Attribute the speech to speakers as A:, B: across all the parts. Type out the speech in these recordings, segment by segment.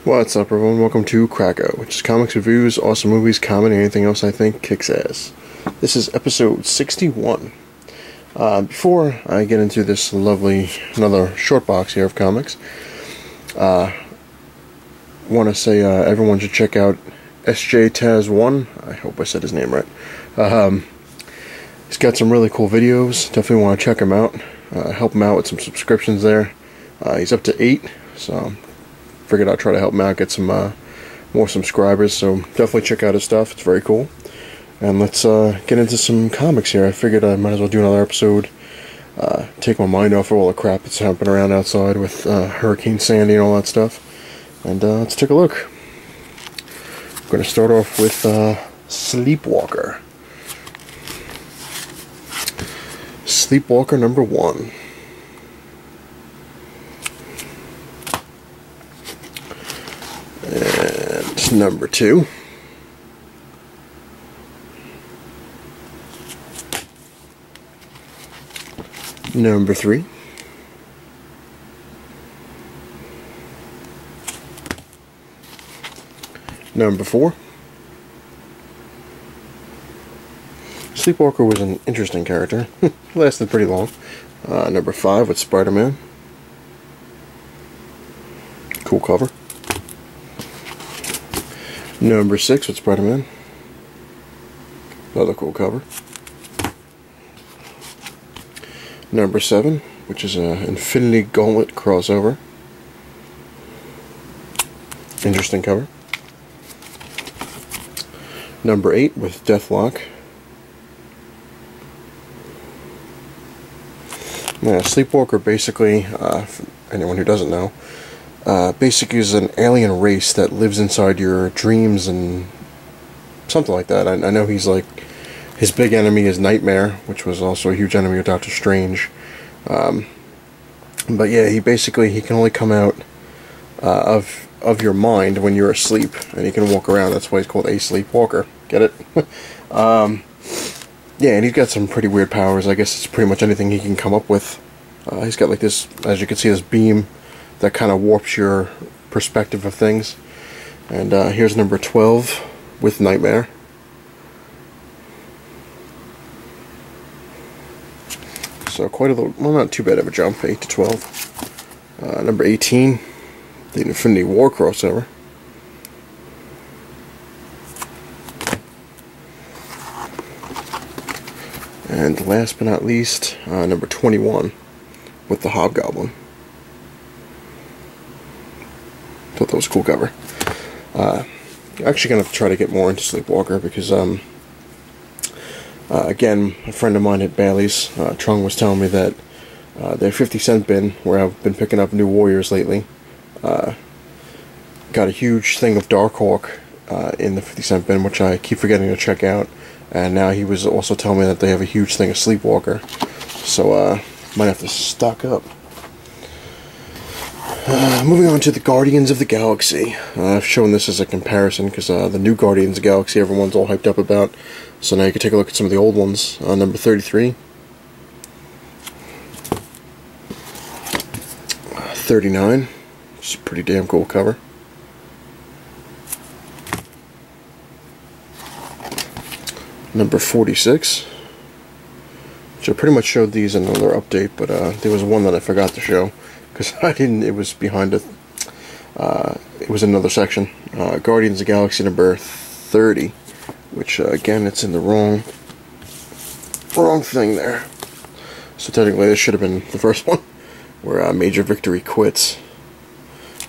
A: What's up, everyone? Welcome to Cracka, which is comics reviews, awesome movies, comedy, anything else I think kicks ass. This is episode 61. Before I get into this lovely, another short box here of comics, want to say everyone should check out SJ Taz 1. I hope I said his name right. He's got some really cool videos. Definitely want to check him out. Help him out with some subscriptions there. He's up to 8, so figured I'd try to help him out, get some more subscribers, so definitely check out his stuff. It's very cool. And let's get into some comics here. I figured I might as well do another episode, take my mind off of all the crap that's happening around outside with Hurricane Sandy and all that stuff. And let's take a look. I'm going to start off with Sleepwalker. Sleepwalker number 1. And number 2. Number 3. Number 4. Sleepwalker was an interesting character. Lasted pretty long. Number 5 with Spider-Man. Cool cover. Number 6 with Spider-Man. Another cool cover. Number 7, which is an Infinity Gauntlet crossover. Interesting cover. Number 8 with Deathlock. Yeah, Sleepwalker basically, for anyone who doesn't know, basically is an alien race that lives inside your dreams and something like that. I know he's like, his big enemy is Nightmare, which was also a huge enemy of Doctor Strange. But yeah, he can only come out of your mind when you're asleep, and he can walk around. That's why he's called a Sleepwalker. Get it? Yeah, and he's got some pretty weird powers. I guess it's pretty much anything he can come up with. He's got like this, as you can see, this beam that kind of warps your perspective of things. And here's number 12 with Nightmare. So quite a little, well, not too bad of a jump, 8 to 12. Number 18, the Infinity War crossover. And last but not least, number 21 with the Hobgoblin. Thought that was a cool cover. Actually going to try to get more into Sleepwalker because, again, a friend of mine at Bailey's, Trung, was telling me that their 50-cent bin, where I've been picking up new Warriors lately, got a huge thing of Darkhawk in the 50-cent bin, which I keep forgetting to check out. And now he was also telling me that they have a huge thing of Sleepwalker. So, might have to stock up. Moving on to the Guardians of the Galaxy. I've shown this as a comparison because the new Guardians of the Galaxy everyone's all hyped up about. So now you can take a look at some of the old ones. Number 33. 39. It's a pretty damn cool cover. Number 46. Which I pretty much showed these in another update, but there was one that I forgot to show. Because I didn't, it was behind it. It was another section. Guardians of the Galaxy number 30. Which, again, it's in the wrong thing there. So technically this should have been the first one. Where Major Victory quits.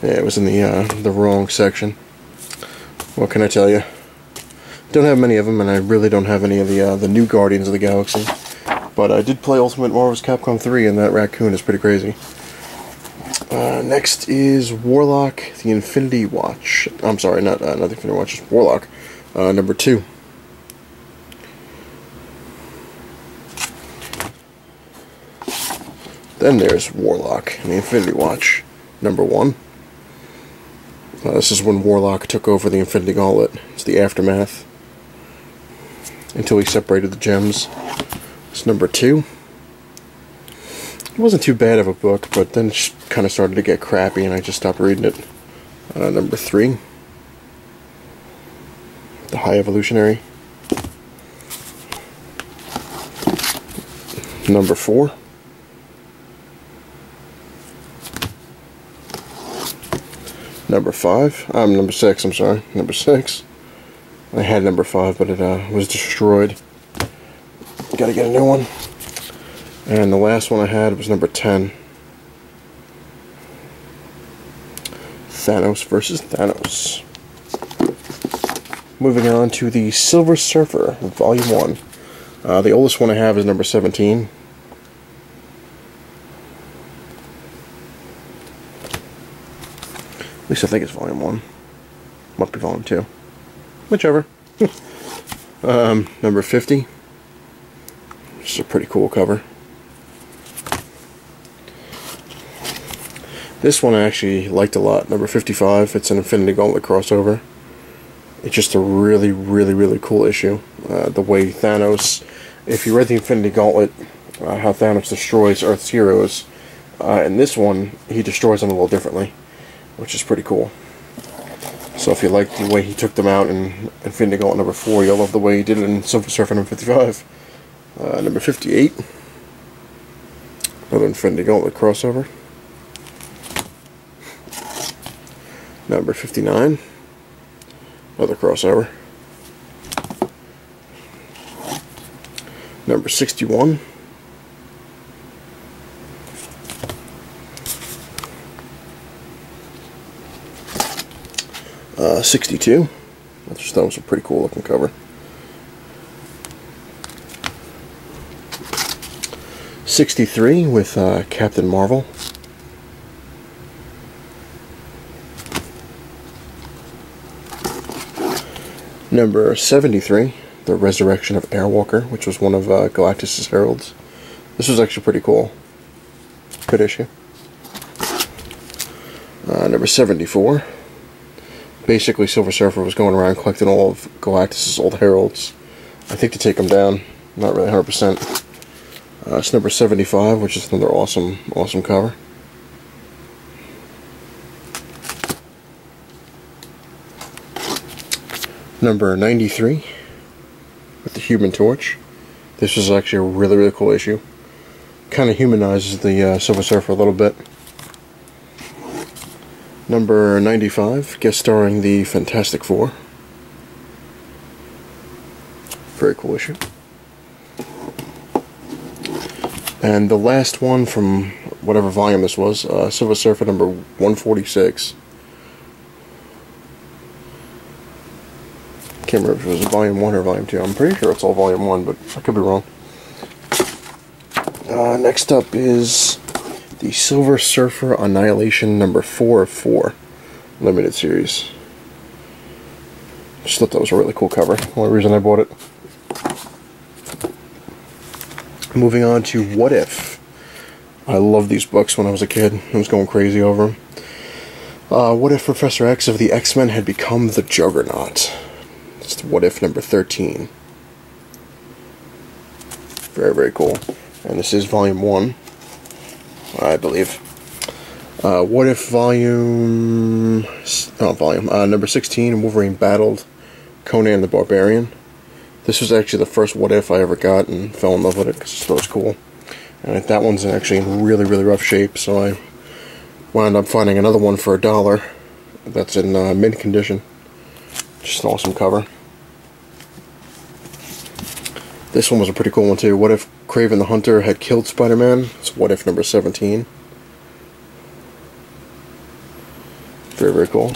A: Yeah, it was in the wrong section. What can I tell you? Don't have many of them, and I really don't have any of the new Guardians of the Galaxy. But I did play Ultimate Marvel's Capcom 3, and that raccoon is pretty crazy. Next is Warlock, the Infinity Watch. I'm sorry, not the Infinity Watch, just Warlock. Number 2. Then there's Warlock and the Infinity Watch. Number 1. This is when Warlock took over the Infinity Gauntlet. It's the aftermath. Until he separated the gems. It's number 2. It wasn't too bad of a book, but then it kind of started to get crappy and I just stopped reading it. Number 3, the High Evolutionary. Number 4, number 5, number 6, I'm sorry, number 6. I had number 5, but it was destroyed. Gotta get a new one. And the last one I had was number 10. Thanos versus Thanos. Moving on to the Silver Surfer, Volume 1. The oldest one I have is number 17. At least I think it's Volume 1. Might be Volume 2. Whichever. Number 50. Which is a pretty cool cover. This one I actually liked a lot. Number 55. It's an Infinity Gauntlet crossover. It's just a really, really, really cool issue. The way Thanos, if you read the Infinity Gauntlet, how Thanos destroys Earth's heroes, in this one, he destroys them a little differently, which is pretty cool. So if you like the way he took them out in Infinity Gauntlet number 4, you'll love the way he did it in Silver Surfer number 55. Number 58, another Infinity Gauntlet crossover. Number 59, another crossover. Number 61. 62. That was a pretty cool looking cover. 63 with Captain Marvel. Number 73, The Resurrection of Airwalker, which was one of Galactus' heralds. This was actually pretty cool. Good issue. Number 74. Basically, Silver Surfer was going around collecting all of Galactus' old heralds. I think to take them down. Not really 100%. It's number 75, which is another awesome cover. Number 93, with the Human Torch. This was actually a really, really cool issue. Kind of humanizes the Silver Surfer a little bit. Number 95, guest starring the Fantastic Four. Very cool issue. And the last one from whatever volume this was, Silver Surfer number 146. Can't remember if it was volume 1 or volume 2. I'm pretty sure it's all volume 1, but I could be wrong. Next up is the Silver Surfer Annihilation number 4 of 4. Limited series. Just thought that was a really cool cover. Only reason I bought it. Moving on to What If. I loved these books when I was a kid. I was going crazy over them. What if Professor X of the X-Men had become the Juggernaut? It's What If number 13. Very, very cool. And this is volume 1, I believe. What If number 16, Wolverine battled Conan the Barbarian. This was actually the first What If I ever got and fell in love with it because it was cool. And that one's actually in really, really rough shape, so I wound up finding another one for $1 that's in mint condition. Just an awesome cover. This one was a pretty cool one too. What if Kraven the Hunter had killed Spider-Man? It's What If number 17. Very, very cool.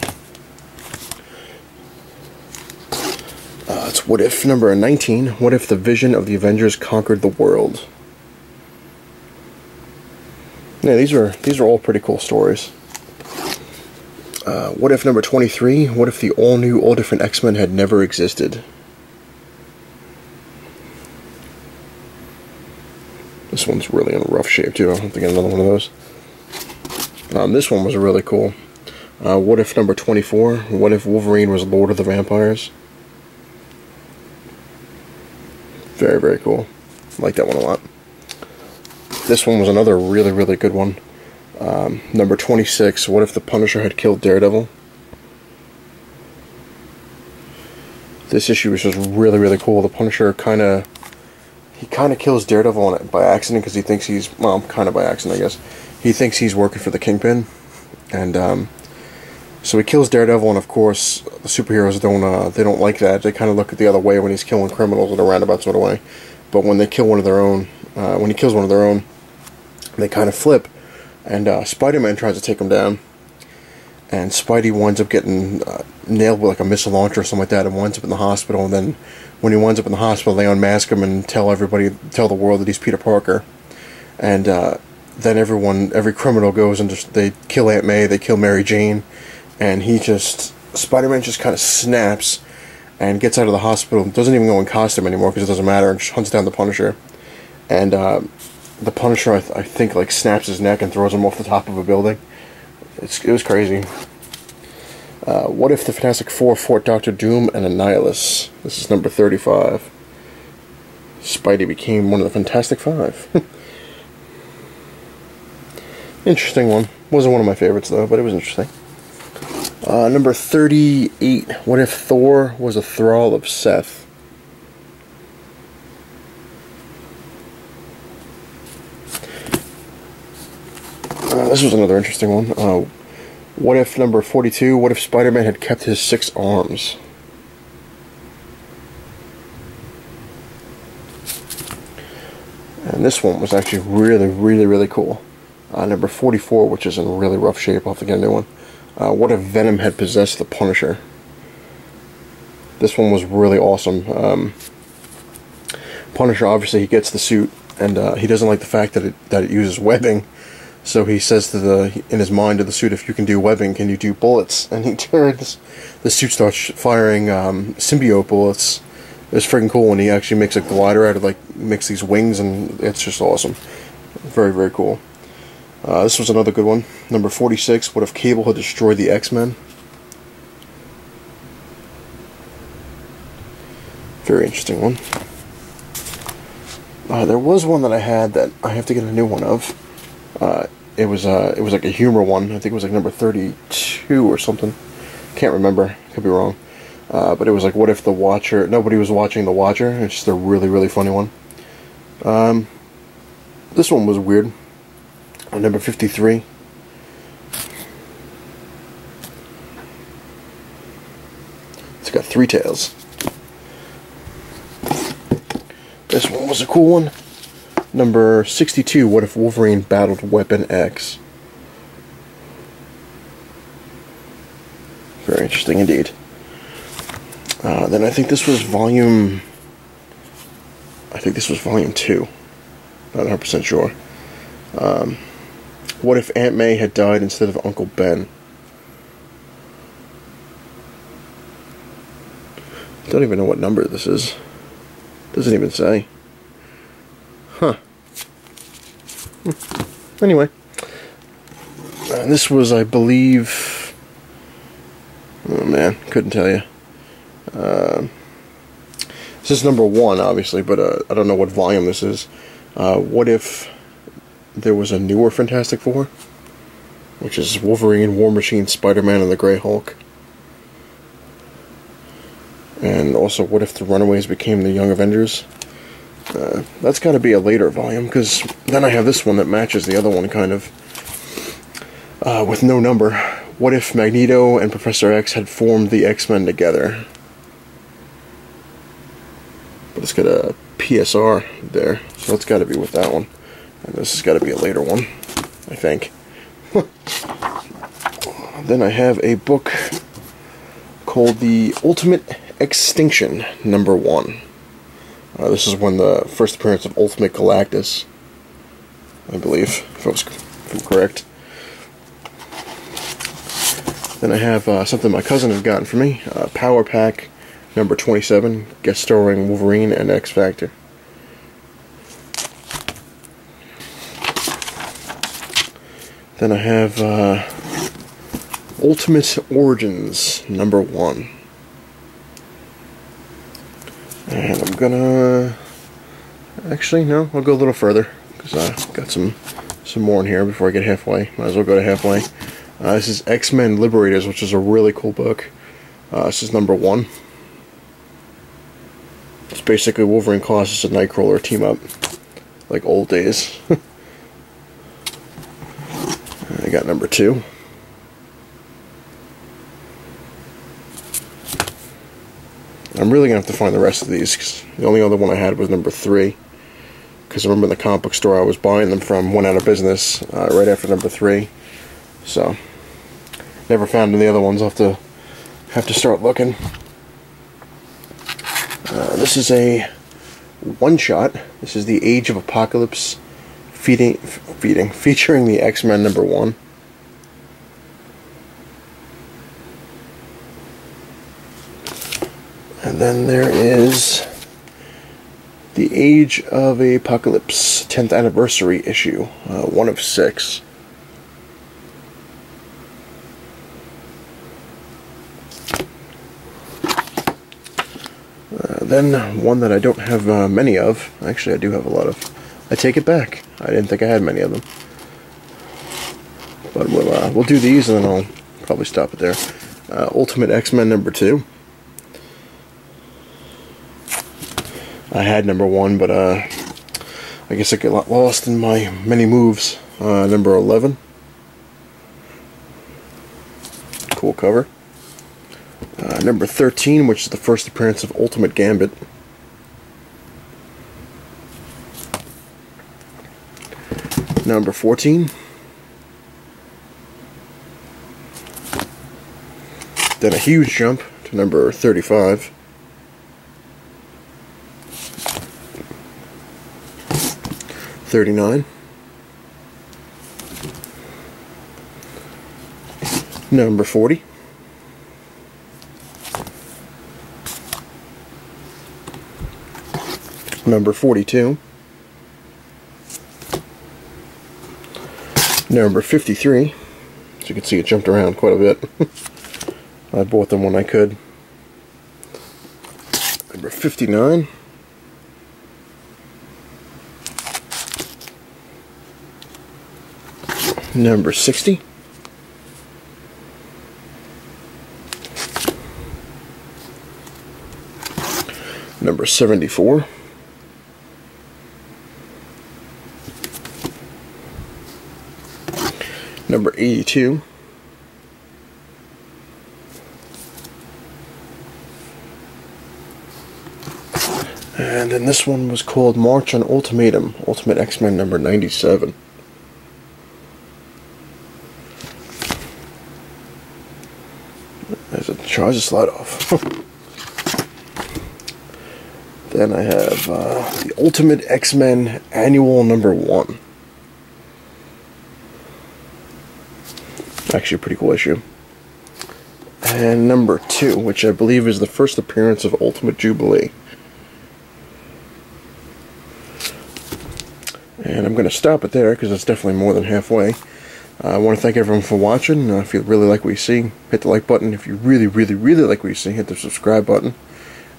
A: It's What If number 19. What if the Vision of the Avengers conquered the world? Yeah, these are all pretty cool stories. What If number 23. What if the all-new, all-different X-Men had never existed? This one's really in rough shape too. I'll have to get another one of those. This one was really cool. What If number 24. What if Wolverine was Lord of the Vampires? Very, very cool. I like that one a lot. This one was another really, really good one. Number 26. What if the Punisher had killed Daredevil? This issue is just really, really cool. The Punisher kind of kills Daredevil by accident because he thinks he's, well, kind of by accident, I guess. He thinks he's working for the Kingpin, and so he kills Daredevil. And of course, the superheroes don't like that. They kind of look the other way when he's killing criminals in a roundabout sort of way. But when they kill one of their own, when he kills one of their own, they kind of flip. And Spider-Man tries to take him down, and Spidey winds up getting nailed with like a missile launcher or something like that, and winds up in the hospital. And then when he winds up in the hospital, they unmask him and tell the world that he's Peter Parker. And then every criminal goes and they kill Aunt May, they kill Mary Jane, and Spider-Man just kind of snaps and gets out of the hospital. Doesn't even go in costume anymore because it doesn't matter, and just hunts down the Punisher. And the Punisher, I think, like snaps his neck and throws him off the top of a building. It was crazy. What if the Fantastic Four fought Doctor Doom and Annihilus? This is number 35. Spidey became one of the Fantastic Five. Interesting one. Wasn't one of my favorites, though, but it was interesting. Number 38. What if Thor was a thrall of Seth? This was another interesting one. What if, number 42, what if Spider-Man had kept his 6 arms? And this one was actually really, really, really cool. Number 44, which is in really rough shape. I'll have to get a new one. What if Venom had possessed the Punisher? This one was really awesome. Punisher, obviously, he gets the suit, and he doesn't like the fact that it uses webbing. So he says in his mind to the suit, if you can do webbing, can you do bullets? And he turns, the suit starts firing symbiote bullets. It was freaking cool when he actually makes a glider out of, makes these wings, and it's just awesome. Very, very cool. This was another good one. Number 46, what if Cable had destroyed the X-Men? Very interesting one. There was one that I had that I have to get a new one of. It was like a humor one. I think it was like number 32 or something. Can't remember. Could be wrong. But it was like, what if the Watcher... Nobody was watching the Watcher. It's just a really, really funny one. This one was weird. Number 53. It's got 3 tails. This one was a cool one. Number 62, what if Wolverine battled Weapon X? Very interesting indeed. Then I think this was volume... I think this was volume 2. Not 100% sure. What if Aunt May had died instead of Uncle Ben? Don't even know what number this is. Doesn't even say. Huh. Anyway. This was, I believe... Oh man, couldn't tell you. This is number 1, obviously, but I don't know what volume this is. What if there was a newer Fantastic Four? Which is Wolverine, War Machine, Spider-Man, and the Grey Hulk. And also, what if the Runaways became the Young Avengers? That's got to be a later volume, because then I have this one that matches the other one, kind of, with no number. What if Magneto and Professor X had formed the X-Men together? But it's got a PSR there, so that's got to be with that one. And this has got to be a later one, I think. Then I have a book called The Ultimate Extinction, number 1. This is when the first appearance of Ultimate Galactus, I believe, if I'm correct. Then I have something my cousin has gotten for me, Power Pack number 27, guest starring Wolverine and X-Factor. Then I have Ultimate Origins number 1. And I'm gonna... Actually, no, I'll go a little further, because I've got some more in here before I get halfway. Might as well go to halfway. This is X-Men Liberators, which is a really cool book. This is number 1. It's basically Wolverine Colossus and Nightcrawler team up, like old days. I got number 2. I'm really going to have to find the rest of these, because the only other one I had was number 3. Because I remember the comic book store I was buying them from went out of business right after number 3. So, never found any other ones. I'll have to start looking. This is a one-shot. This is the Age of Apocalypse featuring the X-Men number 1. And then there is the Age of Apocalypse 10th anniversary issue, 1 of 6. Then one that I don't have many of. Actually, I do have a lot of. I take it back. I didn't think I had many of them. But we'll do these, and then I'll probably stop it there. Ultimate X-Men number 2. I had number 1, but I guess I got lost in my many moves. Number 11. Cool cover. Number 13, which is the first appearance of Ultimate Gambit. Number 14. Then a huge jump to number 35. $39. Number 40. Number 42. Number 53. As you can see, it jumped around quite a bit. I bought them when I could. Number 59. Number 60. Number 74. Number 82. And then this one was called March on Ultimatum, Ultimate X-Men number 97. As it tries to slide off. Then I have the Ultimate X-Men Annual number 1. Actually a pretty cool issue. And number 2, which I believe is the first appearance of Ultimate Jubilee. And I'm going to stop it there because it's definitely more than halfway. I want to thank everyone for watching. If you really like what you see, hit the like button. If you really, really, really like what you see, hit the subscribe button.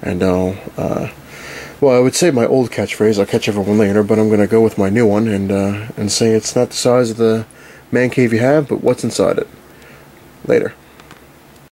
A: And well, I would say my old catchphrase, I'll catch everyone later, but I'm going to go with my new one and say it's not the size of the man cave you have, but what's inside it. Later.